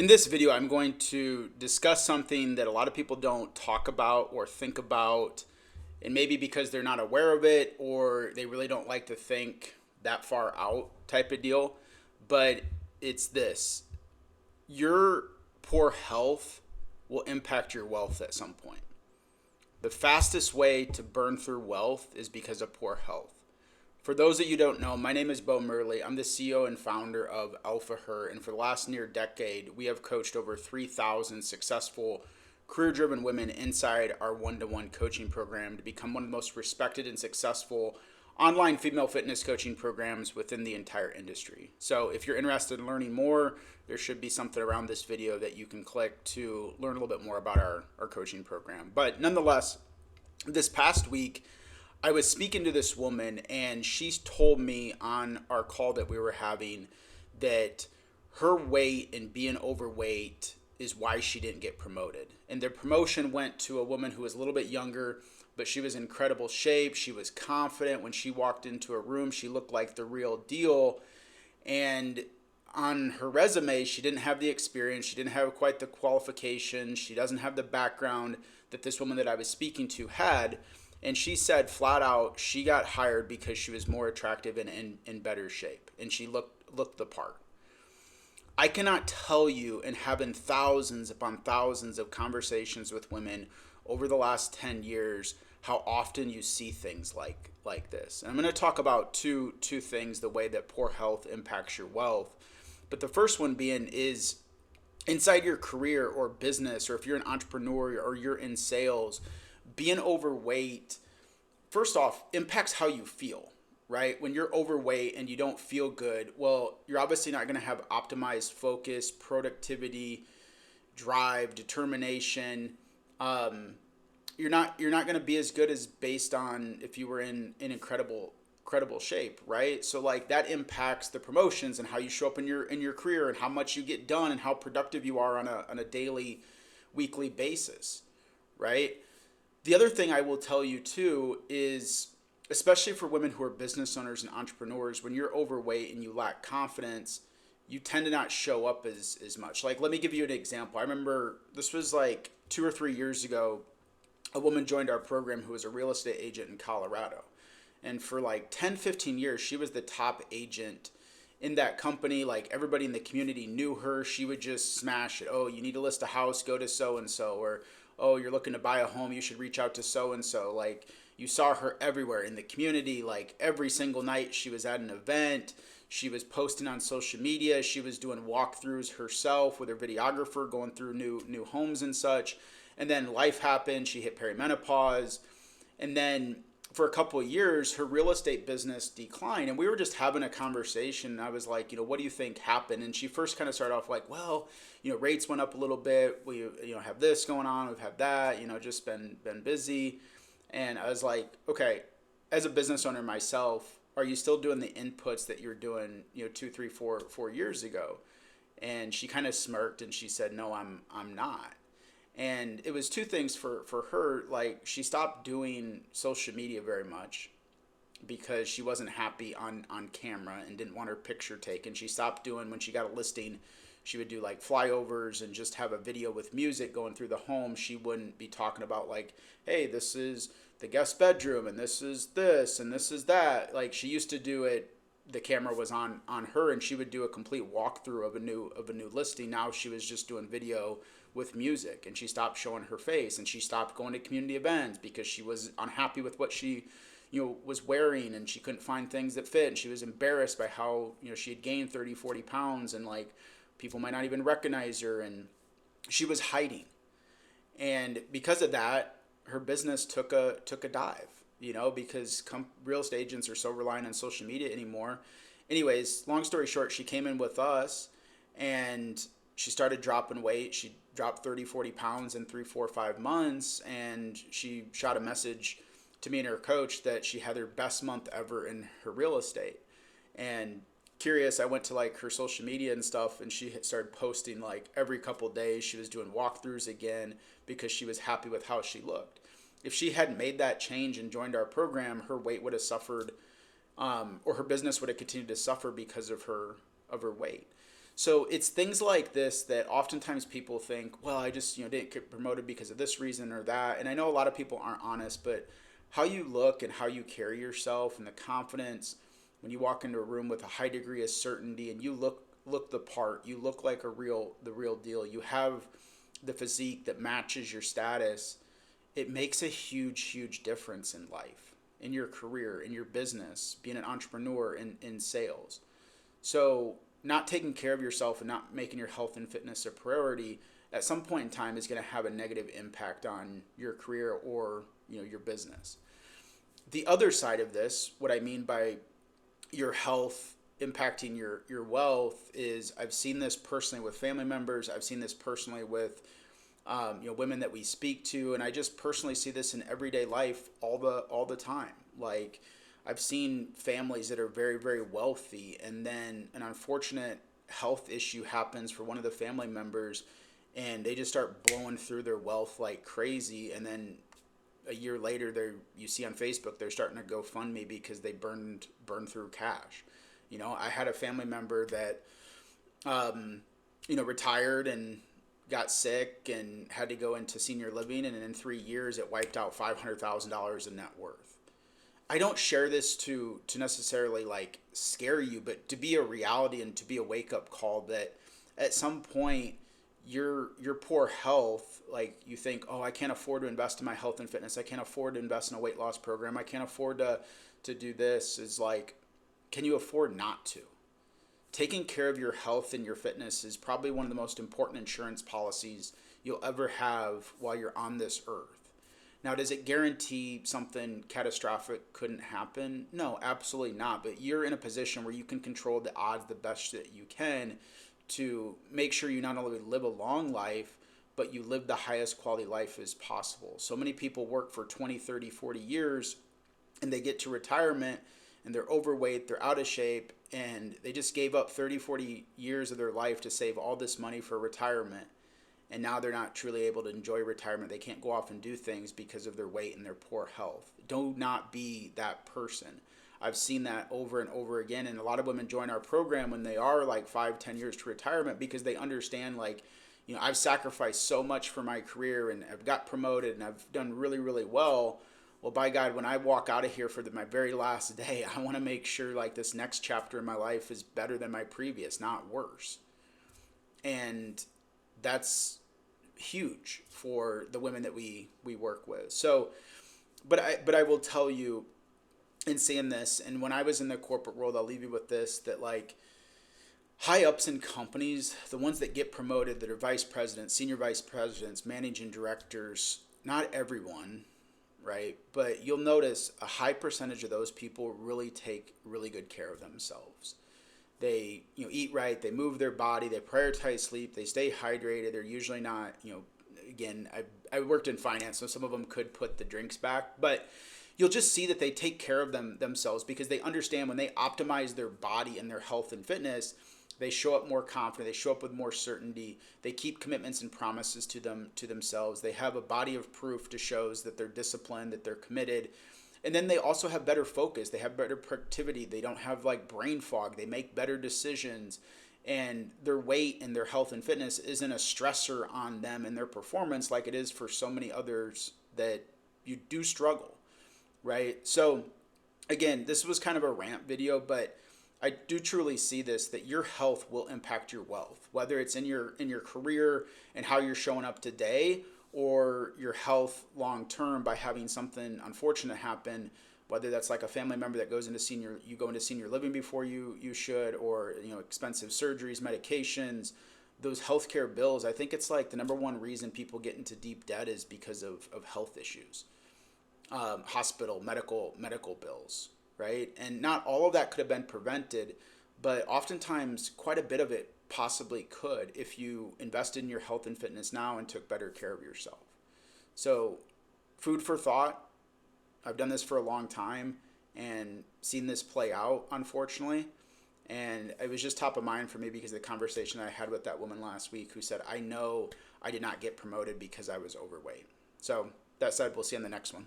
In this video, I'm going to discuss something that a lot of people don't talk about or think about, and maybe because they're not aware of it or they really don't like to think that far out type of deal. But it's this: your poor health will impact your wealth at some point. The fastest way to burn through wealth is because of poor health. For those that you don't know, my name is Bo Murley. I'm the CEO and founder of Alpha Her, and for the last near decade, we have coached over 3,000 successful career-driven women inside our one-to-one coaching program to become one of the most respected and successful online female fitness coaching programs within the entire industry. So if you're interested in learning more, there should be something around this video that you can click to learn a little bit more about our coaching program. But nonetheless, this past week, I was speaking to this woman, and she's told me on our call that we were having that her weight and being overweight is why she didn't get promoted. And the promotion went to a woman who was a little bit younger, but she was in incredible shape. She was confident. When she walked into a room, she looked like the real deal. And on her resume, she didn't have the experience. She didn't have quite the qualifications. She doesn't have the background that this woman that I was speaking to had. And she said flat out she got hired because she was more attractive and in better shape. And she looked the part. I cannot tell you, and having thousands upon thousands of conversations with women over the last 10 years, how often you see things like this. And I'm going to talk about two things, the way that poor health impacts your wealth. But the first one being is inside your career or business, or if you're an entrepreneur or you're in sales, being overweight, first off, impacts how you feel, right? When you're overweight and you don't feel good, well, you're obviously not going to have optimized focus, productivity, drive, determination. You're not going to be as good as based on if you were in incredible shape, right? So like that impacts the promotions and how you show up in your career and how much you get done and how productive you are on a daily, weekly basis, right? The other thing I will tell you too is, especially for women who are business owners and entrepreneurs, when you're overweight and you lack confidence, you tend to not show up as much. Like, let me give you an example. I remember this was like 2 or 3 years ago. A woman joined our program who was a real estate agent in Colorado. And for like 10, 15 years, she was the top agent in that company. Like everybody in the community knew her. She would just smash it. Oh, you need to list a house, go to so and so. Or, oh, you're looking to buy a home, you should reach out to so and so. Like you saw her everywhere in the community. Like every single night she was at an event. She was posting on social media. She was doing walkthroughs herself with her videographer, going through new homes and such. And then life happened. She hit perimenopause. And then for a couple of years, her real estate business declined. And we were just having a conversation. And I was like, what do you think happened? And she first kind of started off like, well, rates went up a little bit. We, have this going on. We've had that, just been busy. And I was like, okay, as a business owner myself, are you still doing the inputs that you're doing, 2, 3, 4 years ago? And she kind of smirked and she said, no, I'm not. And it was two things for her. Like she stopped doing social media very much because she wasn't happy on camera and didn't want her picture taken. She stopped doing, when she got a listing, she would do like flyovers and just have a video with music going through the home. She wouldn't be talking about like, hey, this is the guest bedroom and this is this and this is that. Like she used to do it, the camera was on her and she would do a complete walkthrough of a new listing. Now she was just doing video with music, and she stopped showing her face, and she stopped going to community events because she was unhappy with what she was wearing, and she couldn't find things that fit, and she was embarrassed by how she had gained 30, 40 pounds, and like people might not even recognize her, and she was hiding. And because of that, her business took a dive, because real estate agents are so reliant on social media anymore. Anyways, long story short, she came in with us and she started dropping weight. She dropped 30, 40 pounds in 3, 4, 5 months. And she shot a message to me and her coach that she had her best month ever in her real estate. And curious, I went to like her social media and stuff, and she had started posting like every couple of days. She was doing walkthroughs again because she was happy with how she looked. If she hadn't made that change and joined our program, her weight would have suffered, or her business would have continued to suffer because of her weight. So it's things like this that oftentimes people think, well, I just, didn't get promoted because of this reason or that. And I know a lot of people aren't honest, but how you look and how you carry yourself and the confidence when you walk into a room with a high degree of certainty and you look the part, you look like the real deal. You have the physique that matches your status. It makes a huge difference in life, in your career, in your business, being an entrepreneur in sales. So not taking care of yourself and not making your health and fitness a priority at some point in time is going to have a negative impact on your career or your business. The other side of this, what I mean by your health impacting your wealth, is I've seen this personally with family members. I've seen this personally with women that we speak to, and I just personally see this in everyday life all the time. Like I've seen families that are very wealthy, and then an unfortunate health issue happens for one of the family members, and they just start blowing through their wealth like crazy, and then a year later, you see on Facebook they're starting to GoFundMe because they burned through cash. I had a family member that retired and got sick and had to go into senior living, and in 3 years it wiped out $500,000 in net worth. I don't share this to necessarily like scare you, but to be a reality and to be a wake up call that at some point your poor health, like you think, oh, I can't afford to invest in my health and fitness. I can't afford to invest in a weight loss program. I can't afford to do this. Is like, can you afford not to? Taking care of your health and your fitness is probably one of the most important insurance policies you'll ever have while you're on this earth. Now, does it guarantee something catastrophic couldn't happen? No, absolutely not. But you're in a position where you can control the odds the best that you can to make sure you not only live a long life, but you live the highest quality life as possible. So many people work for 20, 30, 40 years and they get to retirement and they're overweight, they're out of shape, and they just gave up 30, 40 years of their life to save all this money for retirement. And now they're not truly able to enjoy retirement. They can't go off and do things because of their weight and their poor health. Do not be that person. I've seen that over and over again. And a lot of women join our program when they are like 5, 10 years to retirement because they understand like, I've sacrificed so much for my career and I've got promoted and I've done really well. Well, by God, when I walk out of here for my very last day, I want to make sure like this next chapter in my life is better than my previous, not worse. And that's huge for the women that we work with. So, but I will tell you in saying this, and when I was in the corporate world, I'll leave you with this, that like high ups in companies, the ones that get promoted, that are vice presidents, senior vice presidents, managing directors, not everyone, right? But you'll notice a high percentage of those people really take really good care of themselves. They eat right, they move their body, they prioritize sleep, they stay hydrated. They're usually not, again, I worked in finance, so some of them could put the drinks back, but you'll just see that they take care of themselves because they understand when they optimize their body and their health and fitness, they show up more confident, they show up with more certainty, they keep commitments and promises to themselves. They have a body of proof to shows that they're disciplined, that they're committed. And then they also have better focus, they have better productivity, they don't have like brain fog, they make better decisions, and their weight and their health and fitness isn't a stressor on them and their performance like it is for so many others that you do struggle, right? So again, this was kind of a rant video, but I do truly see this, that your health will impact your wealth, whether it's in your career and how you're showing up today, or your health long term by having something unfortunate happen, whether that's like a family member that goes into senior living before you should, or expensive surgeries, medications, those healthcare bills. I think it's like the number one reason people get into deep debt is because of health issues, hospital, medical bills, right? And not all of that could have been prevented, but oftentimes quite a bit of it possibly could if you invested in your health and fitness now and took better care of yourself. So, food for thought. I've done this for a long time and seen this play out, unfortunately. And it was just top of mind for me because of the conversation I had with that woman last week who said, I know I did not get promoted because I was overweight. So, that said, we'll see you on the next one.